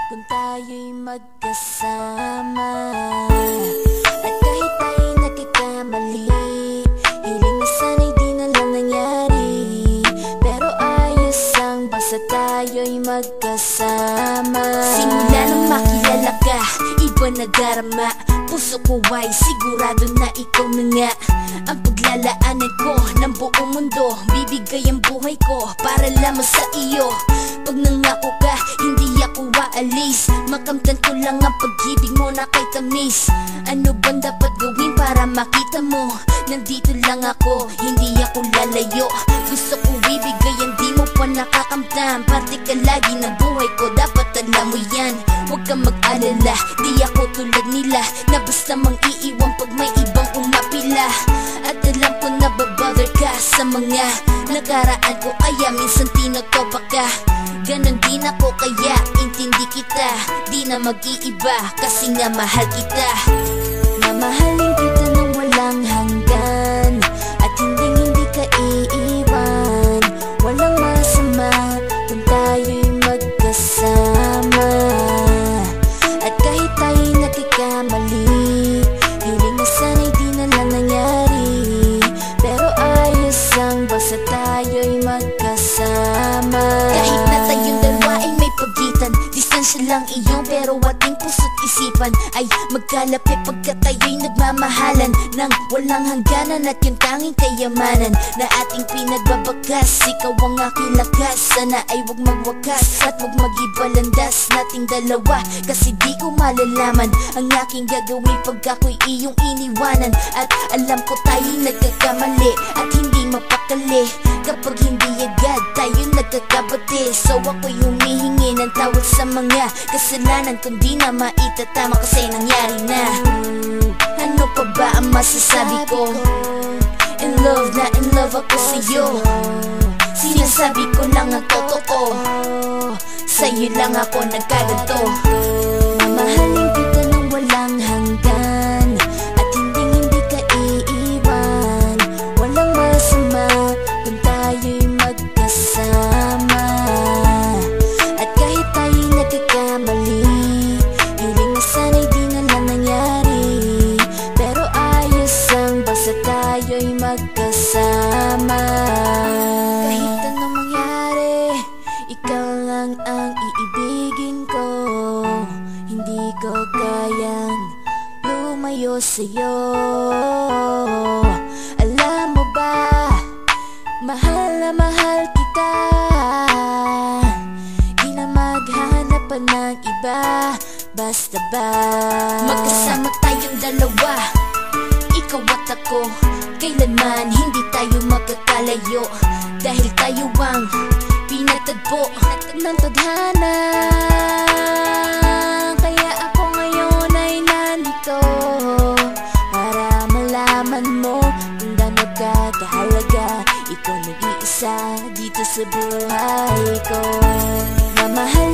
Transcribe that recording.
kung tayo'y magkasama. At kahit tayo'y nagkakamali, hiling na sana'y di na lang nangyari. Pero ayos ang basta tayo'y magkasama. Simula nang makilala ka, iba na darama. Puso ko ay sigurado na ikaw na nga ang paglalaanan ko ng buong mundo. Bibigay ang buhay ko para lamang sa iyo. Pag nangako ka, hindi ako aalis. Makamtan ko lang ang pag-ibig mo na kay tamis. Ano bang dapat gawin para makita mo? Nandito lang ako, hindi ako lalayo. Gusto ko ibigay ang di mo pa nakakamtan. Parte ka lagi ng buhay ko, dapat alam mo yan. Huwag kang mag-alala, di ako tulad nila na basta mang iiwan pag may ibang umapila. At alam ko na babother ka sa mga nakaraan ko, kaya minsan tinotopa ka. Ganon din ako kaya intindi kita. Di na mag-iiba kasi nga mahal kita. Mamahalin kita nang walang hanggan, at hindi ka iiwan. Walang masama kung tayo'y magkasama. At kahit tayo'y nagkakamali, hiling na sana'y di na lang nangyari. Pero ayos ang basta tayo'y magkasama. Kahit na tayong dalawa ay may pagitan, distansya lang iyon pero ating puso't isipan ay magkalapit pagkat tayo'y nagmamahalan ng walang hangganan. At yung tanging kayamanan na ating pinagbabakas, ikaw ang aking lakas. Sana ay wag magwakas at wag mag-ibalandas nating dalawa, kasi di ko malalaman ang aking gagawin pag ako'y iyong iniwanan. At alam ko tayo'y nagkakamali at hindi mapakali kapag hindi agad tayo nagkakabati. So ako'y humihingi ng tawad sa mga kasalanan kung di na maitatama kasi nangyari na. Ano pa ba ang masasabi ko? In love na in love ako sa'yo. Sinasabi ko lang ang totoo, sa'yo lang ako nagkaganto. Mamahalin kita nang walang hanggan, at hindi ka iiwan. Walang masama kung tayo'y magkasama. At kahit tayo'y nagkakamali, hiling na sana'y di na lang nangyari. Pero ayos ang basta tayo'y magkasama. Kahit anong mangyari, ikaw lang ang iibigin ko. Hindi ko kayang lumayo sa'yo. Alam mo ba, mahal na mahal kita. Di na maghanap pa ng iba, basta ba magkasama tayong dalawa, ikaw at ako. Kailanman hindi tayo magkakalayo, dahil tayo ang pinatagpo ng tadhana. Kaya ako ngayon ay nandito para malaman mo kung gaano ka kahalaga. Ikaw nag-iisa dito sa buhay ko. Mamahal